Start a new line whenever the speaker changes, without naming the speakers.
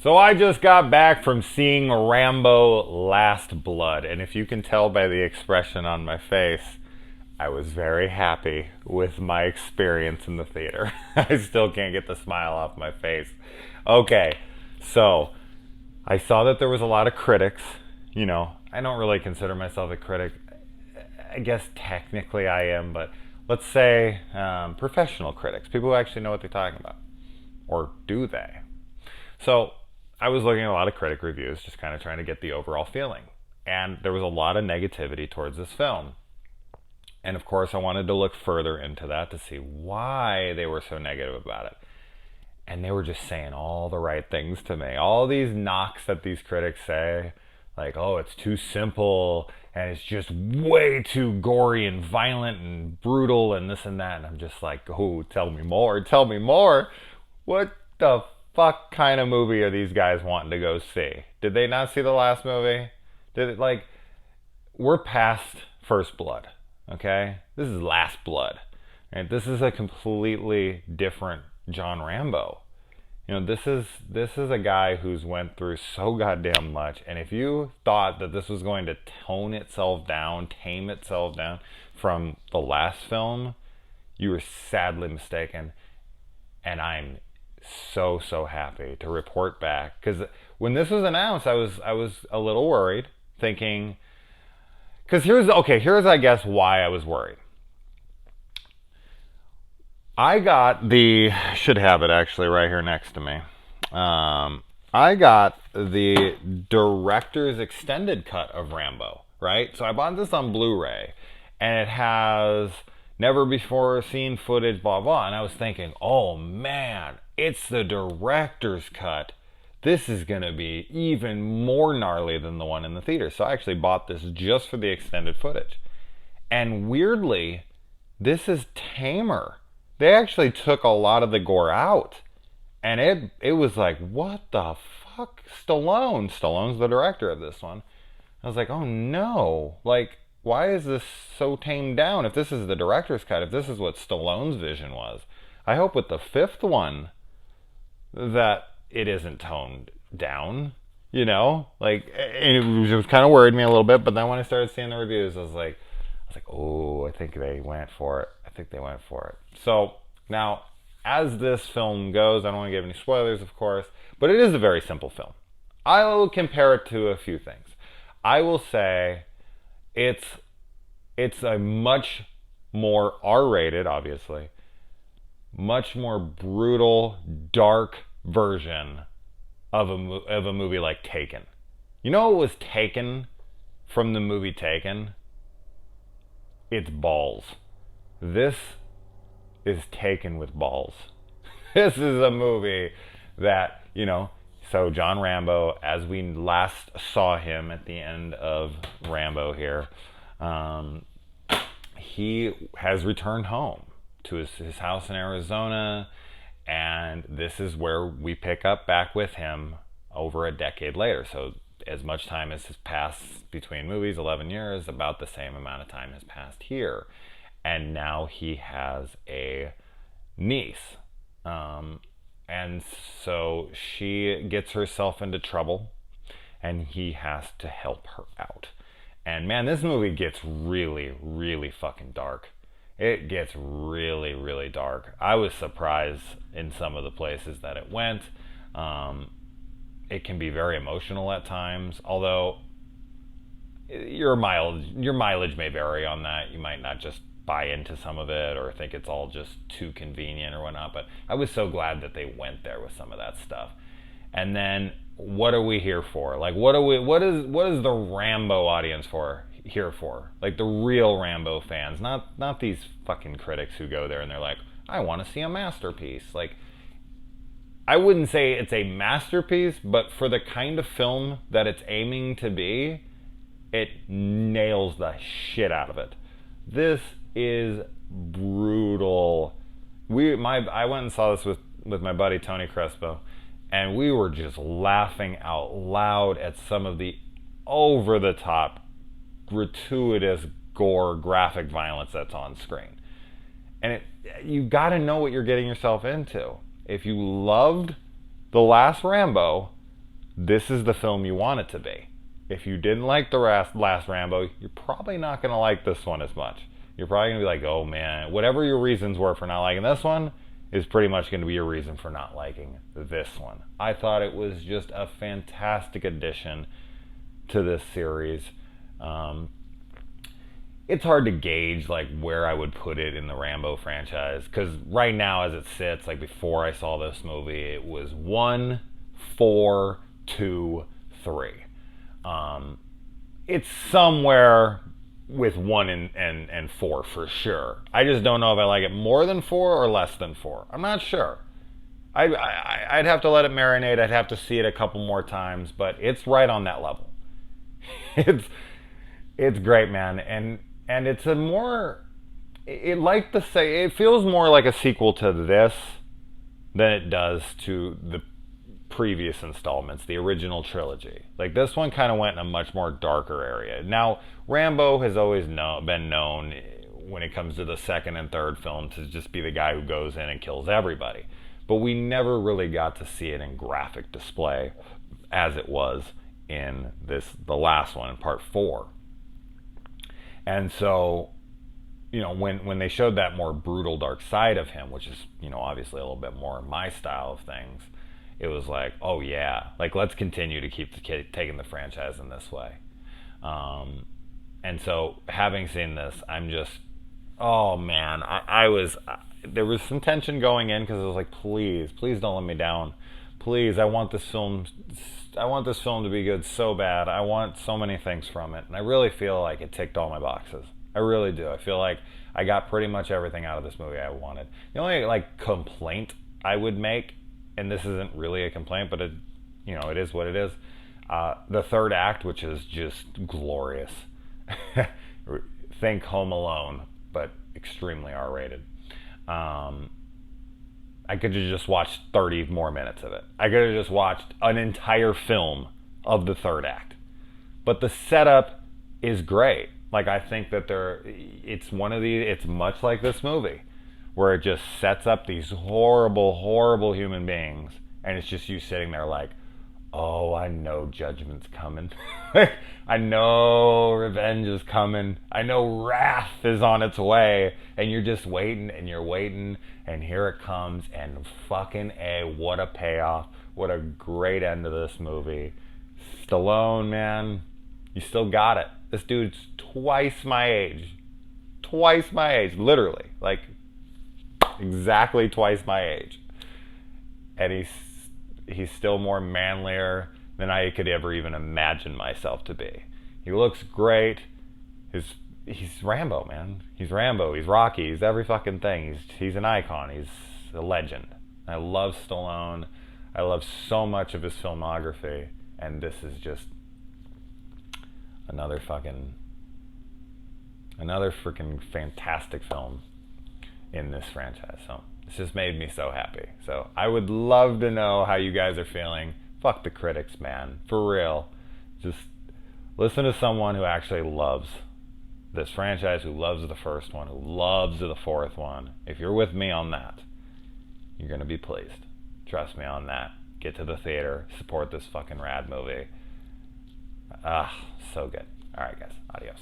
So I just got back from seeing Rambo Last Blood, and if you can tell by the expression on my face, I was very happy with my experience in the theater. I still can't get the smile off my face. Okay, so I saw that there was a lot of critics. You know, I don't really consider myself a critic. I guess technically I am, but let's say professional critics, people who actually know what they're talking about. Or do they? So I was looking at a lot of critic reviews, just kind of trying to get the overall feeling. And there was a lot of negativity towards this film. And of course, I wanted to look further into that to see why they were so negative about it. And they were just saying all the right things to me. All these knocks that these critics say, like, oh, it's too simple, and it's just way too gory and violent and brutal and this and that. And I'm just like, oh, tell me more, tell me more. What the fuck kind of movie are these guys wanting to go see? Did they not see the last movie? Did it, like, we're past First Blood, okay? This is Last Blood. And this is a completely different John Rambo. You know, this is a guy who's went through so goddamn much, and if you thought that this was going to tone itself down, tame itself down from the last film, you were sadly mistaken. And I'm so happy to report back, because when this was announced, I was a little worried, thinking, because here's I guess why I was worried. I got should have it actually right here next to me. I got the director's extended cut of Rambo, right? So I bought this on Blu-ray, and it has never before seen footage, blah, blah. And I was thinking, oh man, it's the director's cut. This is going to be even more gnarly than the one in the theater. So I actually bought this just for the extended footage. And weirdly, this is tamer. They actually took a lot of the gore out. And it was like, what the fuck? Stallone's the director of this one. I was like, oh no. Like, why is this so tamed down? If this is the director's cut, if this is what Stallone's vision was, I hope with the fifth one that it isn't toned down. You know? Like, it was kind of worried me a little bit, but then when I started seeing the reviews, I was like, oh, I think they went for it. So now, as this film goes, I don't want to give any spoilers, of course, but it is a very simple film. I'll compare it to a few things. I will say it's a much more R-rated, obviously, much more brutal, dark version of a movie like Taken. You know what was taken from the movie Taken? It's balls. This is taken with balls. This is a movie that, you know, so John Rambo, as we last saw him at the end of Rambo here, he has returned home to his house in Arizona, and this is where we pick up back with him over a decade later. So as much time as has passed between movies, 11 years, about the same amount of time has passed here. And now he has a niece. And so she gets herself into trouble, and he has to help her out. And man, this movie gets really, really fucking dark. It gets really, really dark. I was surprised in some of the places that it went. It can be very emotional at times, although your mileage may vary on that. You might not just buy into some of it or think it's all just too convenient or whatnot, but I was so glad that they went there with some of that stuff. And then what are we here for? Like, what is the Rambo audience here for? Like, the real Rambo fans, not these fucking critics who go there and they're like, I want to see a masterpiece. Like, I wouldn't say it's a masterpiece, but for the kind of film that it's aiming to be, it nails the shit out of it. This is brutal. I went and saw this with my buddy Tony Crespo, and we were just laughing out loud at some of the over-the-top, gratuitous gore, graphic violence that's on screen. And you got to know what you're getting yourself into. If you loved the last Rambo, this is the film you want it to be. If you didn't like the last Rambo, you're probably not going to like this one as much. You're probably going to be like, oh man, whatever your reasons were for not liking this one is pretty much going to be your reason for not liking this one. I thought it was just a fantastic addition to this series. It's hard to gauge like where I would put it in the Rambo franchise, because right now as it sits, like before I saw this movie, it was 1, 4, 2, 3. It's somewhere with 1 and 4 for sure. I just don't know if I like it more than 4 or less than 4. I'm not sure. I'd have to let it marinate. I'd have to see it a couple more times, but it's right on that level. It's great, man, and it's a more, it feels more like a sequel to this than it does to the previous installments, the original trilogy. Like this one kind of went in a much more darker area. Now, Rambo has always been known when it comes to the second and third film to just be the guy who goes in and kills everybody. But we never really got to see it in graphic display as it was in the last one, in part 4. And so, you know, when they showed that more brutal dark side of him, which is, you know, obviously a little bit more my style of things, it was like, oh yeah, like let's continue to keep taking the franchise in this way. And so having seen this, I'm just, oh man, there was some tension going in, because I was like, please don't let me down. Please, I want this film to be good so bad. I want so many things from it. And I really feel like it ticked all my boxes. I really do. I feel like I got pretty much everything out of this movie I wanted. The only like complaint I would make, and this isn't really a complaint, but it is what it is. The third act, which is just glorious. Think Home Alone, but extremely R-rated. I could have just watched 30 more minutes of it. I could have just watched an entire film of the third act. But the setup is great. Like, I think that it's much like this movie, where it just sets up these horrible, horrible human beings, and it's just you sitting there like, oh, I know judgment's coming. I know revenge is coming. I know wrath is on its way. And you're just waiting, and you're waiting, and here it comes, and fucking what a payoff. What a great end to this movie. Stallone, man, you still got it. This dude's twice my age. Twice my age, literally. Like, exactly twice my age. And he's still more manlier than I could ever even imagine myself to be. He looks great. He's Rambo, man. He's Rambo. He's Rocky. He's every fucking thing. He's an icon. He's a legend. I love Stallone. I love so much of his filmography, and this is just another freaking fantastic film in this franchise. So it's just made me so happy. So I would love to know how you guys are feeling. Fuck the critics, man. For real. Just listen to someone who actually loves this franchise, who loves the first one, who loves the fourth one. If you're with me on that, you're going to be pleased. Trust me on that. Get to the theater. Support this fucking rad movie. So good. All right, guys. Adios.